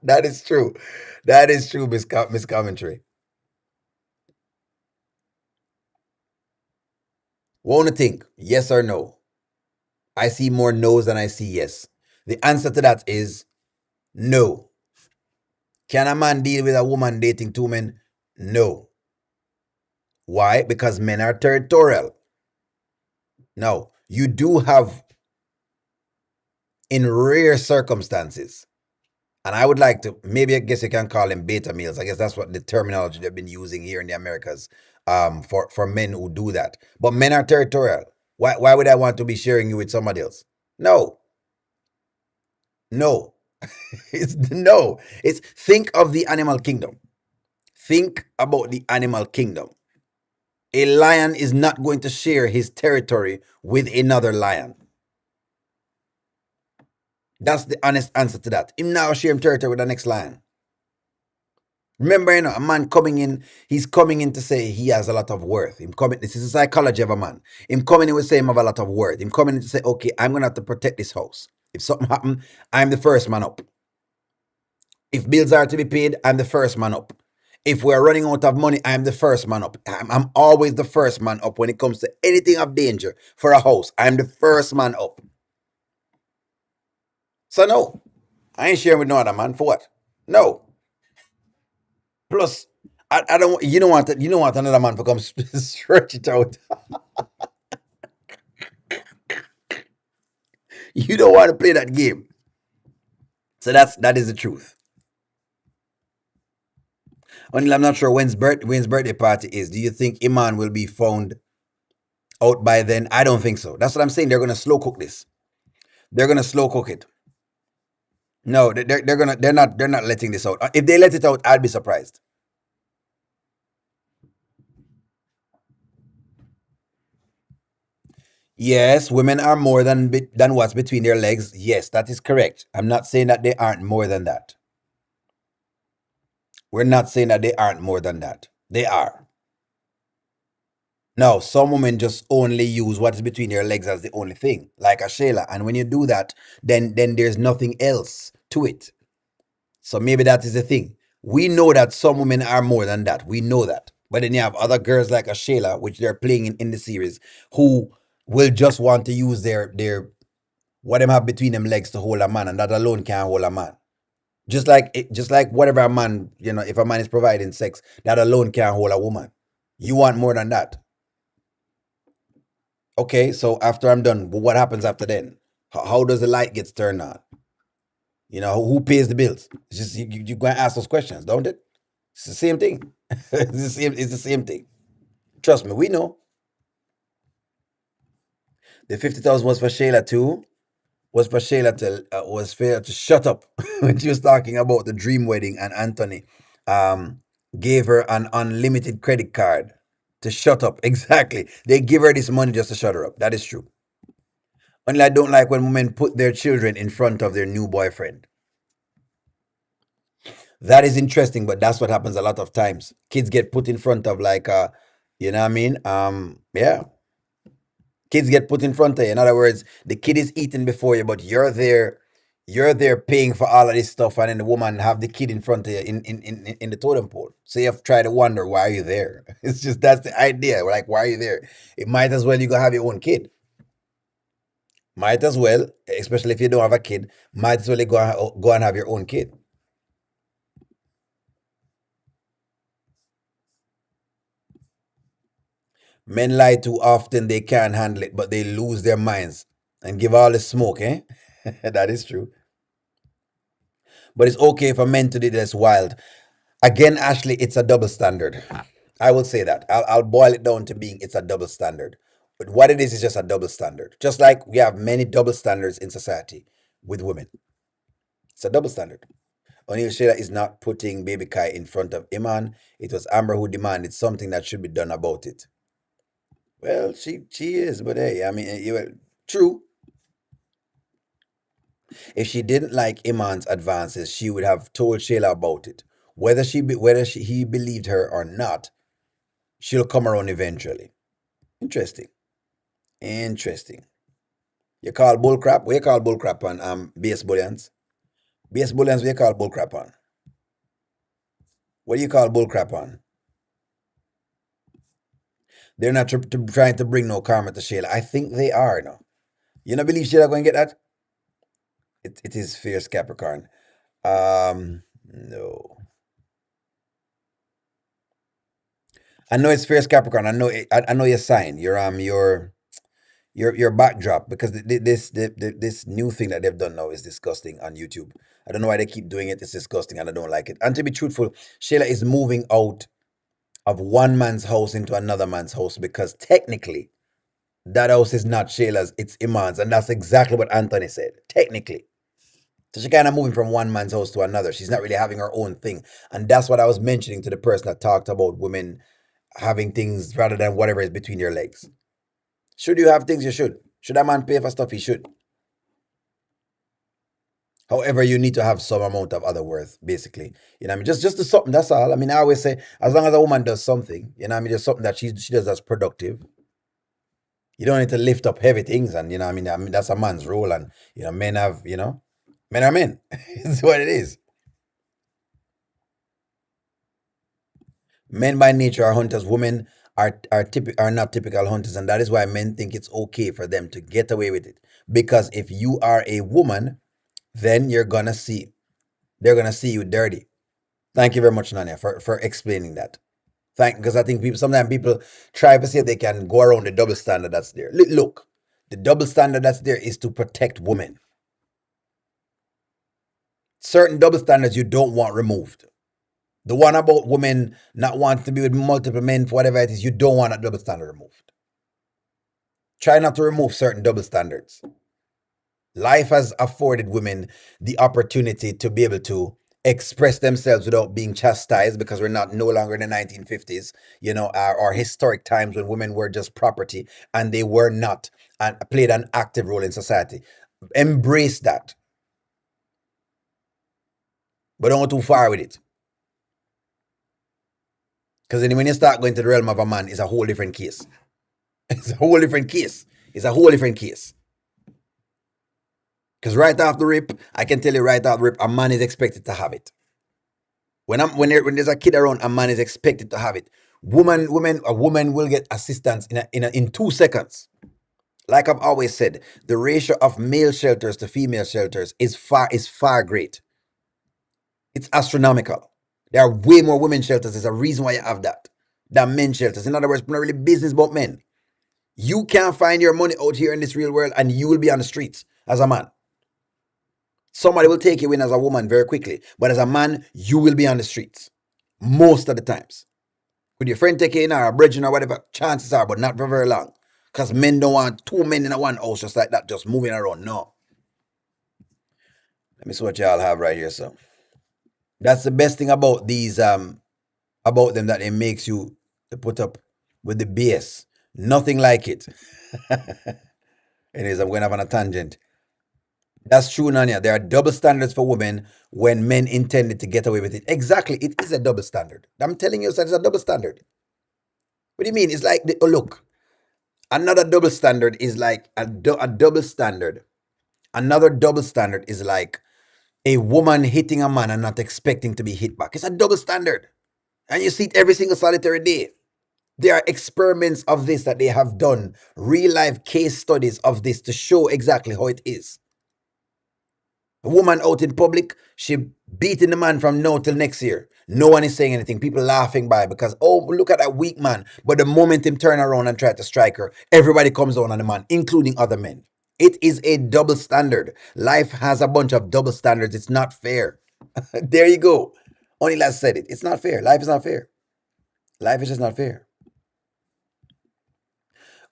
That is true. That is true, Miss Commentary. Wanna think? Yes or no? I see more no's than I see yes. The answer to that is no. Can a man deal with a woman dating two men? No. Why? Because men are territorial. Now, you do have, in rare circumstances, and I would like to, maybe I guess you can call them beta males. I guess that's what the terminology they've been using here in the Americas, for men who do that. But men are territorial. Why would I want to be sharing you with somebody else? No. No. It's no. It's think of the animal kingdom. Think about the animal kingdom. A lion is not going to share his territory with another lion. That's the honest answer to that. Him now share him territory with the next lion. Remember, a man coming in, he's coming in to say he has a lot of worth. Him coming, this is the psychology of a man. Him coming in will say him have a lot of worth. Him coming in to say, okay, I'm gonna have to protect this house. If something happen, I'm the first man up. If bills are to be paid, I'm the first man up. If we're running out of money, I'm the first man up. I'm always the first man up when it comes to anything of danger for a house. I'm the first man up. So no, I ain't sharing with no other man for what? No. Plus, I don't. You don't want. You don't want another man to come stretch it out. You don't want to play that game. So that is the truth. Only I'm not sure when's birthday party is. Do you think Iman will be found out by then? I don't think so. That's what I'm saying. They're gonna slow cook this. They're gonna slow cook it. No, they're not letting this out. If they let it out, I'd be surprised. Yes, women are more than what's between their legs. Yes, that is correct. I'm not saying that they aren't more than that. We're not saying that they aren't more than that. They are. No, some women just only use what is between their legs as the only thing, like a Shayla. And when you do that, then there's nothing else to it. So maybe that is the thing. We know that some women are more than that. We know that. But then you have other girls like a Shayla, which they're playing in the series, who will just want to use their what them have between them legs to hold a man, and that alone can't hold a man. Just like whatever a man, if a man is providing sex, that alone can't hold a woman. You want more than that. Okay, so after I'm done, what happens after then? How does the light gets turned on? Who pays the bills? It's just you going to ask those questions, don't it? It's the same thing. It's the same thing. Trust me, we know. The 50,000 was for Shayla too. Was for Shayla to shut up when she was talking about the dream wedding, and Anthony um gave her an unlimited credit card to shut up. Exactly. They give her this money just to shut her up. That is true. Only I don't like when women put their children in front of their new boyfriend. That is interesting, but that's what happens a lot of times. Kids get put in front of, like, you know what I mean? Yeah. Kids get put in front of you. In other words, the kid is eating before you, but you're there paying for all of this stuff, and then the woman have the kid in front of you in the totem pole. So you have to try to wonder, why are you there? It's just, that's the idea. Like, why are you there? It might as well you go have your own kid. Might as well, especially if you don't have a kid, might as well you go and have your own kid. Men lie too often, they can't handle it, but they lose their minds and give all the smoke, eh? That is true. But it's okay for men to do this wild. Again, Ashley, it's a double standard. I will say that. I'll boil it down to being it's a double standard. But what it is just a double standard. Just like we have many double standards in society with women. It's a double standard. O'Neill Sheila is not putting Baby Kai in front of Iman. It was Amber who demanded something that should be done about it. Well, she is, but hey, I mean, true. If she didn't like Iman's advances, she would have told Shayla about it. He believed her or not, she'll come around eventually. Interesting. Interesting. You call bullcrap? What you call bullcrap on base bullions? Base bullions, what you call bullcrap on? What do you call bullcrap on? They're not trying to bring no karma to Shayla. I think they are, no. You don't believe Shayla going to get that? It is fierce Capricorn. No. I know it's fierce Capricorn. I know your sign. Your backdrop, because this new thing that they've done now is disgusting on YouTube. I don't know why they keep doing it. It's disgusting, and I don't like it. And to be truthful, Shayla is moving out of one man's house into another man's house, because technically that house is not Shayla's, it's Iman's, and that's exactly what Anthony said. Technically. So she kind of moving from one man's house to another. She's not really having her own thing. And that's what I was mentioning to the person that talked about women having things rather than whatever is between your legs. Should you have things? You should. Should a man pay for stuff? He should. However, you need to have some amount of other worth, basically. You know what I mean? Just do something, that's all. I mean, I always say, as long as a woman does something, you know what I mean, there's something that she does that's productive. You don't need to lift up heavy things, and I mean that's a man's role, and men have, men are men. It's what it is. Men by nature are hunters. Women are not typical hunters, and that is why men think it's okay for them to get away with it. Because if you are a woman, then they're gonna see you dirty. Thank you very much, Nanya, for explaining that. Because I think sometimes people try to say they can go around the double standard that's there. Look, the double standard that's there is to protect women. Certain double standards you don't want removed. The one about women not wanting to be with multiple men for whatever it is, you don't want that double standard removed. Try not to remove certain double standards. Life has afforded women the opportunity to be able to express themselves without being chastised because we're not no longer in the 1950s, or historic times when women were just property and they were not and played an active role in society. Embrace that, but don't go too far with it. Because then when you start going to the realm of a man, it's a whole different case. It's a whole different case. It's a whole different case. Because right off the rip, I can tell you right off the rip, a man is expected to have it. When there's a kid around, a man is expected to have it. A woman will get assistance in 2 seconds. Like I've always said, the ratio of male shelters to female shelters is far great. It's astronomical. There are way more women shelters. There's a reason why you have that than men shelters. In other words, not really business about men. You can't find your money out here in this real world, and you will be on the streets as a man. Somebody will take you in as a woman very quickly, but as a man, you will be on the streets most of the times. With your friend taking in or a bridging or whatever, chances are, but not for very long. Because men don't want two men in a one house just like that, just moving around. No. Let me see what y'all have right here. So that's the best thing about these about them, that it makes you to put up with the BS. Nothing like it. Anyways, I'm going off on a tangent. That's true, Nanya. There are double standards for women when men intended to get away with it. Exactly. It is a double standard. I'm telling you, that it's a double standard. What do you mean? It's like, oh, look, another double standard is like a double standard. Another double standard is like a woman hitting a man and not expecting to be hit back. It's a double standard. And you see it every single solitary day. There are experiments of this that they have done, real life case studies of this to show exactly how it is. A woman out in public, she beating the man from now till next year. No one is saying anything. People laughing by because, oh, look at that weak man. But the moment him turn around and try to strike her, everybody comes down on the man, including other men. It is a double standard. Life has a bunch of double standards. It's not fair. There you go. Only last said it. It's not fair. Life is not fair. Life is just not fair.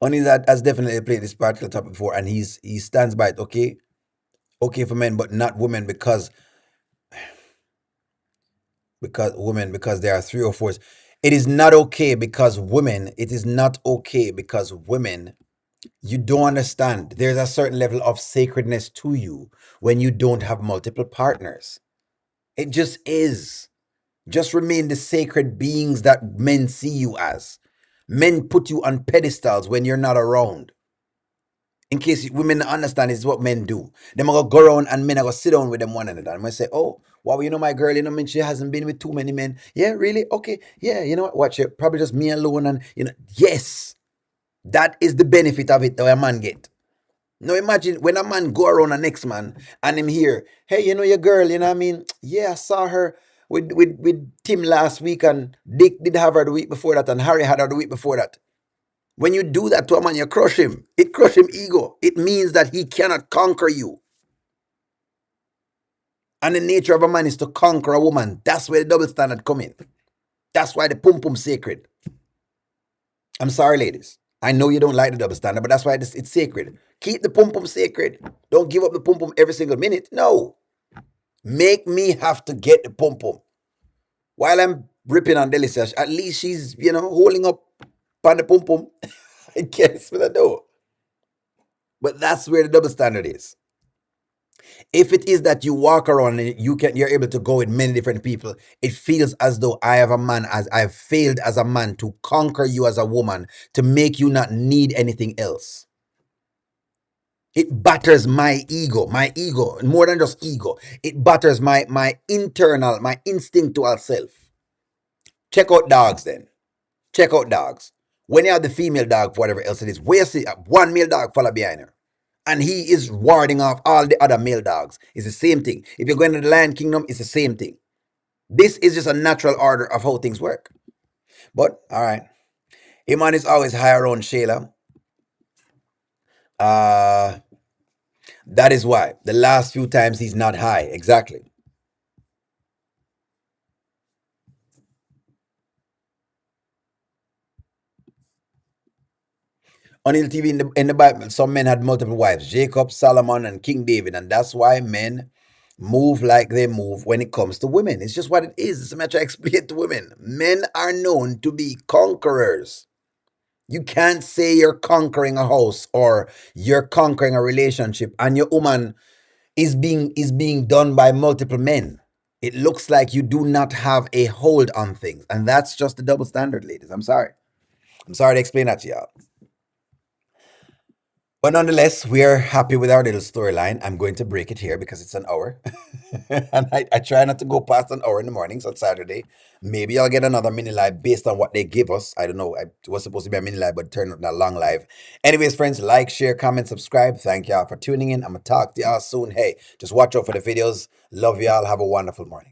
Only that has definitely played this particular topic before, and he stands by it. Okay, okay for men, but not women because there are three or fours. It is not okay because women. It is not okay because women. You don't understand. There's a certain level of sacredness to you when you don't have multiple partners. It just is. Just remain the sacred beings that men see you as. Men put you on pedestals when you're not around. In case women understand, is what men do. Them are gonna go around and men are gonna sit down with them one another. And I say, oh, wow, my girl, I mean, she hasn't been with too many men. Yeah, really? Okay. Yeah, you know what? Watch it. Probably just me alone. And, yes, that is the benefit of it that a man get. Now imagine when a man go around a next man and him here, hey, your girl, what I mean? Yeah, I saw her with Tim last week, and Dick did have her the week before that, and Harry had her the week before that. When you do that to a man, you crush him. It crush him ego. It means that he cannot conquer you. And the nature of a man is to conquer a woman. That's where the double standard come in. That's why the pum pum sacred. I'm sorry, ladies. I know you don't like the double standard, but that's why it's sacred. Keep the pum pum sacred. Don't give up the pum pum every single minute. No. Make me have to get the pum pum. While I'm ripping on Delicia, at least she's, holding up on the pum pum. I guess what I do. But that's where the double standard is. If it is that you walk around and you're able to go with many different people, it feels as though I've failed as a man to conquer you as a woman, to make you not need anything else. It batters my ego, more than just ego. It batters my internal, my instinctual self. Check out dogs then. Check out dogs. When you have the female dog, for whatever else it is, where you see one male dog follow behind her, and he is warding off all the other male dogs. It's the same thing. If you're going to the Lion Kingdom, it's the same thing. This is just a natural order of how things work. But, all right. Iman is always high around Shayla. That is why. The last few times he's not high. Exactly. On TV in the Bible, some men had multiple wives, Jacob, Solomon, and King David, and that's why men move like they move when it comes to women. It's just what it is. It's a matter to explain to women. Men are known to be conquerors. You can't say you're conquering a house or you're conquering a relationship and your woman is being done by multiple men. It looks like you do not have a hold on things. And that's just the double standard, ladies. I'm sorry. I'm sorry to explain that to y'all. But nonetheless, we are happy with our little storyline. I'm going to break it here because it's an hour. And I try not to go past an hour in the mornings on Saturday. Maybe I'll get another mini live based on what they give us. I don't know. It was supposed to be a mini live, but it turned out a long live. Anyways, friends, like, share, comment, subscribe. Thank y'all for tuning in. I'm going to talk to y'all soon. Hey, just watch out for the videos. Love y'all. Have a wonderful morning.